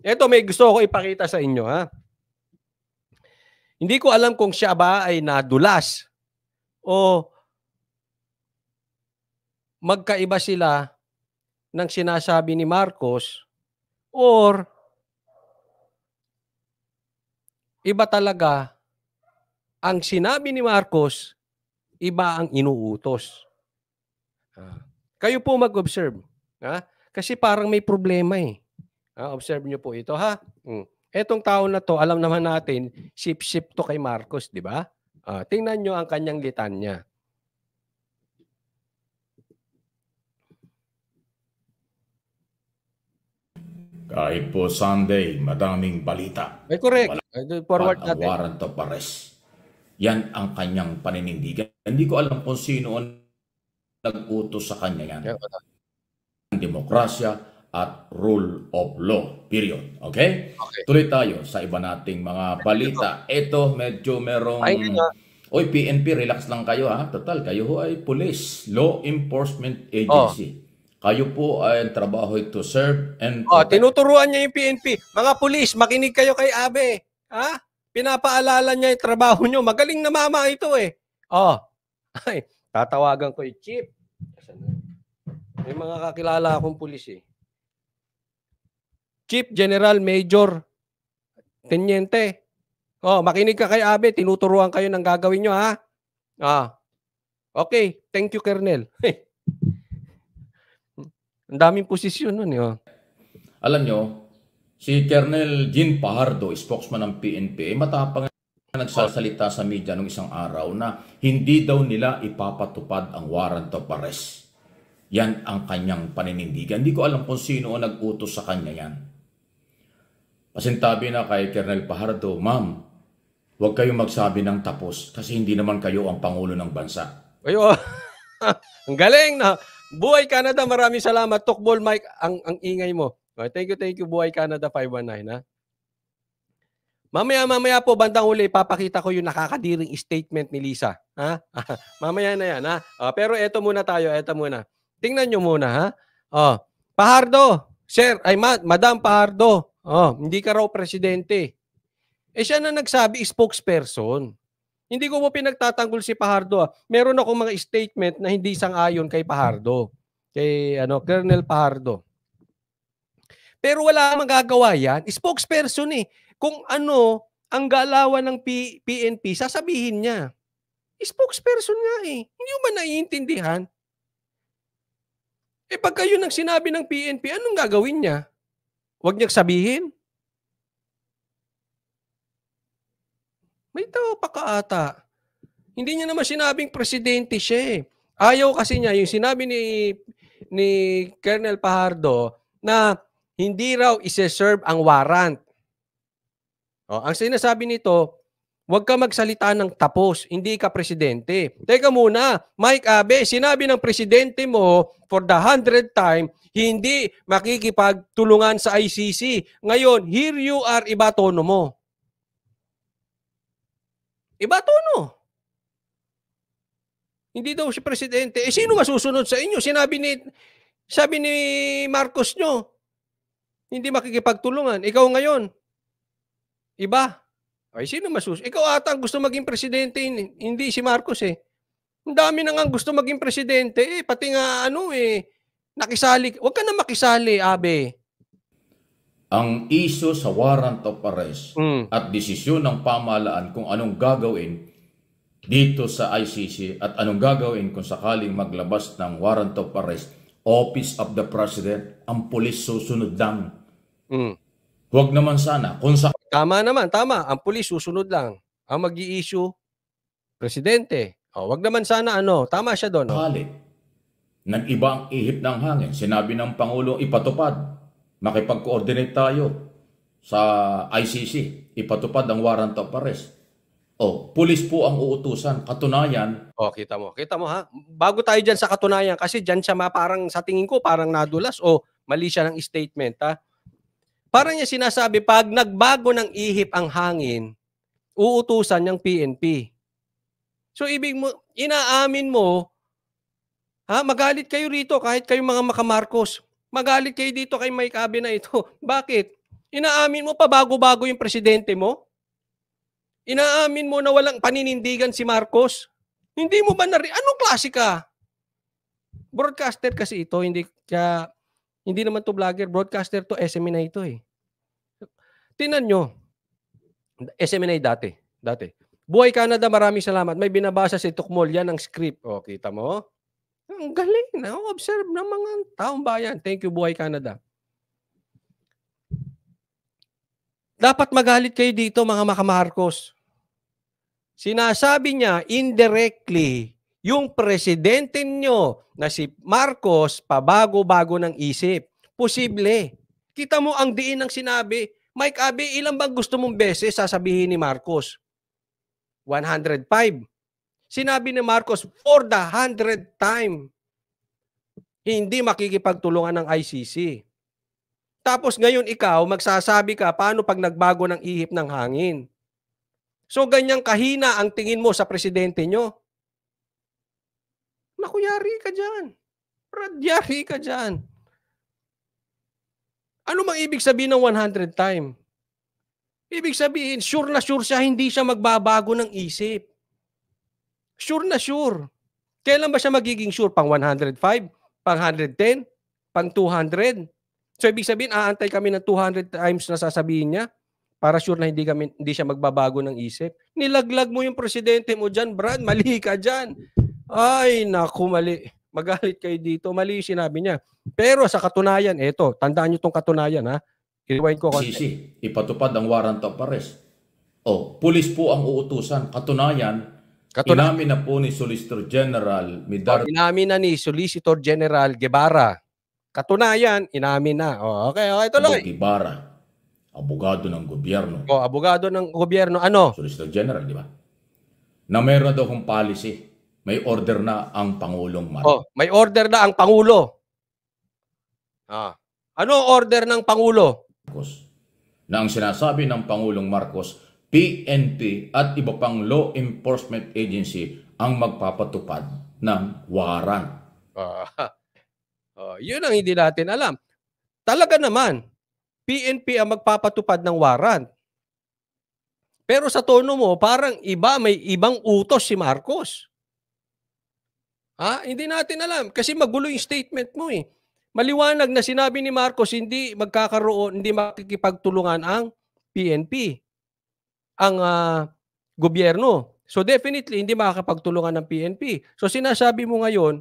Ito, may gusto ko ipakita sa inyo, ha? Hindi ko alam kung siya ba ay nadulas o magkaiba sila ng sinasabi ni Marcos or iba talaga ang sinabi ni Marcos, iba ang inuutos. Kayo po mag-observe. Ha? Kasi parang may problema eh. Observe nyo po ito, ha? Etong tao na to, alam naman natin, ship-ship to kay Marcos, di ba? Tingnan nyo ang kanyang litanya. Kahit po Sunday, madaming balita. Ay, correct. Forward Ang natin. warrant of arrest. Yan ang kanyang paninindigan. Hindi ko alam kung sino ang nag-utos sa kanya yan. Demokrasya at rule of law. Period. Okay? Tuloy tayo sa iba nating mga balita. Ito, medyo merong... Oy, PNP, relax lang kayo ha. Total, kayo ho ay police, law enforcement agency. Kayo po ay trabaho to serve and protect. Tinuturuan niya yung PNP. Mga pulis, makinig kayo kay Abe. Ha? Pinapaalala niya yung trabaho niyo. Magaling na mama ito eh. Ay, tatawagan ko yung chief. May mga kakilala akong pulis eh. Chief, General, Major, Teniente. Makinig ka kay Abe. Tinuturuan kayo ng gagawin nyo ha. Okay, thank you, Colonel. Ang daming posisyon nun eh. Alam nyo, si Colonel Jean Pajardo, spokesman ng PNP, matapang na nagsasalita sa media nung isang araw na hindi daw nila ipapatupad ang warrant of arrest. Yan ang kanyang paninindigan. Hindi ko alam kung sino ang nag-utos sa kanya yan. Pasintabi na kay Colonel Pajardo, ma'am, huwag kayong magsabi ng tapos kasi hindi naman kayo ang Pangulo ng bansa. Ang galing na. Buhay Canada, maraming salamat. Tukbol Mike, ang ingay mo. Thank you, Buhay Canada 519. Ha? Mamaya po, bandang huli, papakita ko yung nakakadiring statement ni Lisa. Ha? Mamaya na yan. Ha? Pero eto muna tayo, eto muna. Tingnan nyo muna. Ha? Pajardo, sir, ay Madam Pajardo, hindi ka raw presidente. Siya na nagsabi, spokesperson. Hindi ko mo pinagtatanggol si Pajardo. Meron akong mga statement na hindi sang-ayon kay Pajardo. Kay Colonel Pajardo. Pero wala magagawa yan. Spokesperson eh. Kung ano ang galawan ng PNP, sasabihin niya. Spokesperson nga eh. Hindi mo ba naiintindihan? Pagka yun ang sinabi ng PNP, anong gagawin niya? Huwag niyang sabihin? May tao pa kaata. Hindi niya naman sinabing presidente siya eh. Ayaw kasi niya, yung sinabi ni Colonel Pajardo na hindi raw ise-serve ang warrant. Ang sinasabi nito, huwag ka magsalita ng tapos, hindi ka presidente. Teka muna, Mike Abe, sinabi ng presidente mo for the 100th time, hindi makikipagtulungan sa ICC. Ngayon, here you are, iba tono mo. Iba tono. Hindi daw si presidente. Sino masusunod sa inyo? Sabi ni Marcos nyo, hindi makikipagtulungan. Ikaw ngayon, iba. Sino masusunod? Ikaw ata gusto maging presidente, hindi si Marcos eh. Ang dami na nga gusto maging presidente pati nga nakisali. Huwag ka na makisali, Abe. Ang issue sa warrant of arrest at desisyon ng pamahalaan kung anong gagawin dito sa ICC at anong gagawin kung sakaling maglabas ng warrant of arrest, Office of the President, ang pulis susunod lang. Huwag naman sana. Tama naman, tama. Ang pulis susunod lang. Ang mag-i-issue, presidente. Huwag naman sana tama siya doon. Nang iba ang ihip ng hangin, sinabi ng Pangulo ipatupad. Makipag-coordinate tayo sa ICC. Ipatupad ang warrant of arrest. Pulis po ang uutusan. Katunayan. Kita mo ha. Bago tayo dyan sa katunayan, kasi dyan siya parang sa tingin ko parang nadulas o mali siya ng statement ha. Parang niya sinasabi, pag nagbago ng ihip ang hangin, uutusan ng PNP. So ibig mo, inaamin mo, magalit kayo rito kahit kayong mga makamarcos. Magalit kayo dito kay Mike Abe na ito. Bakit? Inaamin mo pa bago-bago yung presidente mo? Inaamin mo na walang paninindigan si Marcos? Hindi mo ba anong klase ka? Broadcaster kasi ito, hindi naman to vlogger, broadcaster to, SMNI na ito eh. Tingnan nyo, SMNI dati. Buhay Canada, maraming salamat. May binabasa si Tukmol, yan ang script. O, kita mo? Ang galing na, observe ng mga taong bayan. Thank you, Buhay Canada. Dapat magalit kayo dito, mga makamarcos. Sinasabi niya indirectly, yung presidente nyo na si Marcos, pabago-bago ng isip. Posible. Kita mo ang diin ng sinabi. Mike Abe, ilang bang gusto mong beses sasabihin ni Marcos? 105. Sinabi ni Marcos, for the 100th time, hindi makikipagtulungan ng ICC. Tapos ngayon ikaw, magsasabi ka, paano pag nagbago ng ihip ng hangin? So ganyang kahina ang tingin mo sa presidente nyo? Naku, yari ka dyan. Brad, yari ka dyan. Ano mang ibig sabihin ng 100 time? Ibig sabihin, sure na sure siya, hindi siya magbabago ng isip. Sure na sure. Kailan ba siya magiging sure? Pang 105? Pang 110? Pang 200? So ibig sabihin, aantay kami ng 200 times na sasabihin niya para sure na hindi siya magbabago ng isip. Nilaglag mo yung presidente mo dyan, Brad. Mali ka dyan. Ay, naku, mali. Magalit kayo dito. Mali yung sinabi niya. Pero sa katunayan, eto, tandaan nyo itong katunayan, ha? I-rewind ko konti. ICC, ipatupad ang warrant of arrest. Pulis po ang uutusan. Katunayan, inamin na po ni Solicitor General Midar. Inamin na ni Solicitor General Guevara. Katunayan, inamin na. Okay, tuloy. Guevara, abogado ng gobyerno. Abogado ng gobyerno. Ano? Solicitor General, di ba? Na mayroon daw kung policy. May order na ang Pangulong Marcos. May order na ang Pangulo. Ano order ng Pangulo? Na ang sinasabi ng Pangulong Marcos, PNP at iba pang law enforcement agency ang magpapatupad ng warrant. Yun ang hindi natin alam. Talaga naman, PNP ang magpapatupad ng warrant. Pero sa tono mo, parang may ibang utos si Marcos. Hindi natin alam kasi magulo yung statement mo eh. Maliwanag na sinabi ni Marcos hindi makikipagtulungan ang PNP, ang gobyerno. So definitely hindi makakapagtulungan ng PNP. So sinasabi mo ngayon,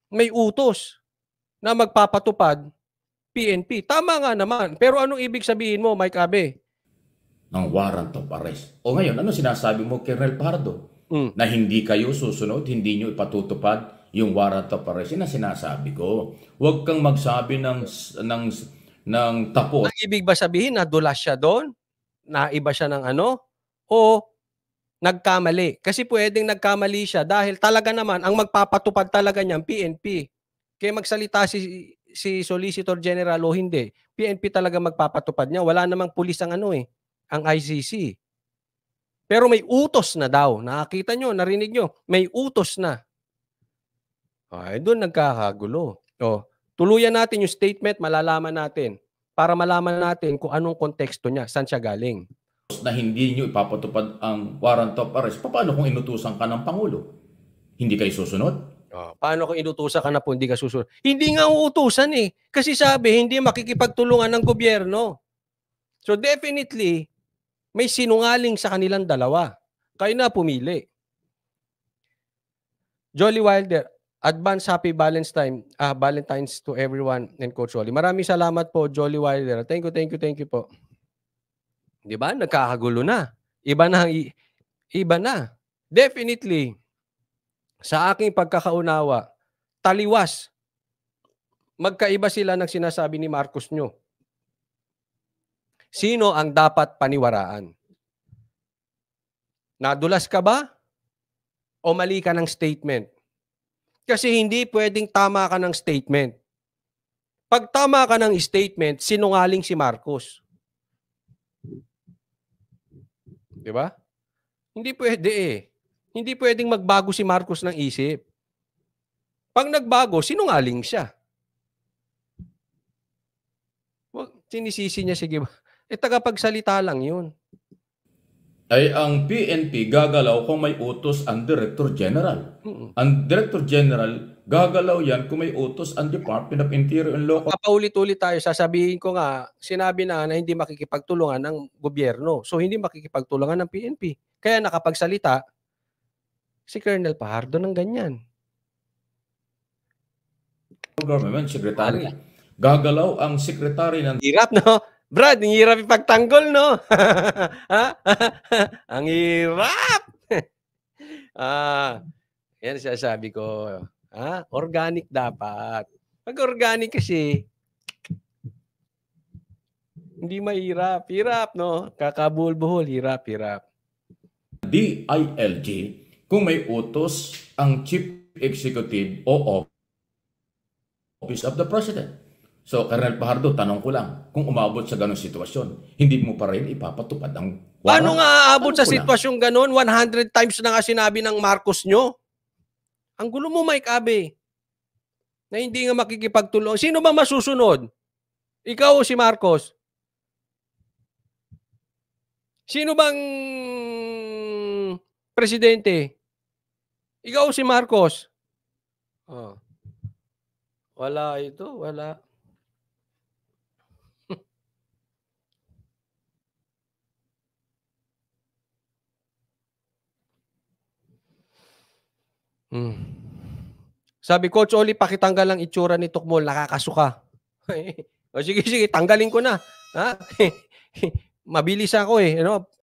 may utos na magpapatupad PNP. Tama nga naman. Pero anong ibig sabihin mo, Mike Abe? Ng warrant of arrest. O ngayon, ano sinasabi mo, Colonel Pardo? Na hindi kayo susunod, hindi nyo ipatutupad yung warrant of arrest. Yun ang sinasabi ko. Huwag kang magsabi ng tapos. Ang ibig ba sabihin na dulas siya doon? Naiba siya ng ano? O nagkamali? Kasi pwedeng nagkamali siya dahil talaga naman ang magpapatupad talaga niyan PNP. Kaya magsalita si Solicitor General o hindi, PNP talaga magpapatupad niya. Wala namang pulis ang ang ICC. Pero may utos na daw. Nakakita nyo, narinig nyo, may utos na. Doon nagkakagulo. Tuluyan natin yung statement, malalaman natin. Para malaman natin kung anong konteksto niya, saan siya galing. Na hindi nyo ipapatupad ang warrant of arrest, paano kung inutusan ka ng Pangulo? Hindi kayo susunod? Paano kung inutusan ka na po hindi ka susunod? Hindi nga uutusan eh. Kasi sabi, hindi makikipagtulungan ng gobyerno. So definitely, may sinungaling sa kanilang dalawa. Kayo na pumili. Jolly Wilder, advance happy Valentine's to everyone and Coach Oli. Maraming salamat po, Jolly Wilder. Thank you po. Di ba? Nagkakagulo na. Iba na. Definitely, sa aking pagkakaunawa, taliwas. Magkaiba sila ng sinasabi ni Marcos nyo. Sino ang dapat paniwaraan? Nadulas ka ba? O mali ka ng statement? Kasi hindi pwedeng tama ka ng statement. Pag tama ka ng statement, sinungaling si Marcos. Diba? Hindi pwede eh. Hindi pwedeng magbago si Marcos ng isip. Pag nagbago, sinungaling siya. Sinisisi niya, sige ba? Tagapagsalita lang yun. Ay ang PNP gagalaw kung may utos ang Director General. Ang Director General gagalaw yan kung may utos ang Department of Interior and Local. Papaulit-ulit tayo, sasabihin ko nga, sinabi na hindi makikipagtulungan ng gobyerno. So hindi makikipagtulungan ng PNP. Kaya nakapagsalita si Colonel Fajardo ng ganyan. Government Secretary. Gagalaw ang Secretary ng... Hirap, no? Brad, ang hirap ipagtanggol, no? Ang hirap! Yan sasabi ko. Organic dapat. Pag organic kasi, hindi mahirap. Hirap, no? Kakabuhol-buhol, hirap. DILG kung may utos ang Chief Executive o Office of the President. So, Colonel Fajardo, tanong ko lang, kung umabot sa ganong sitwasyon, hindi mo pa rin ipapatupad ang warrant? Paano nga aabot sa sitwasyong ganon? 100 times na nga sinabi ng Marcos nyo. Ang gulo mo, Mike Abe, na hindi nga makikipagtulong. Sino ba masusunod? Ikaw o si Marcos? Sino bang presidente? Ikaw o si Marcos? Wala ito, wala. Sabi, Coach Oli, pakitanggal ang itsura ni Tukmol, nakakasuka. O sige, tanggalin ko na. Mabilis ako eh.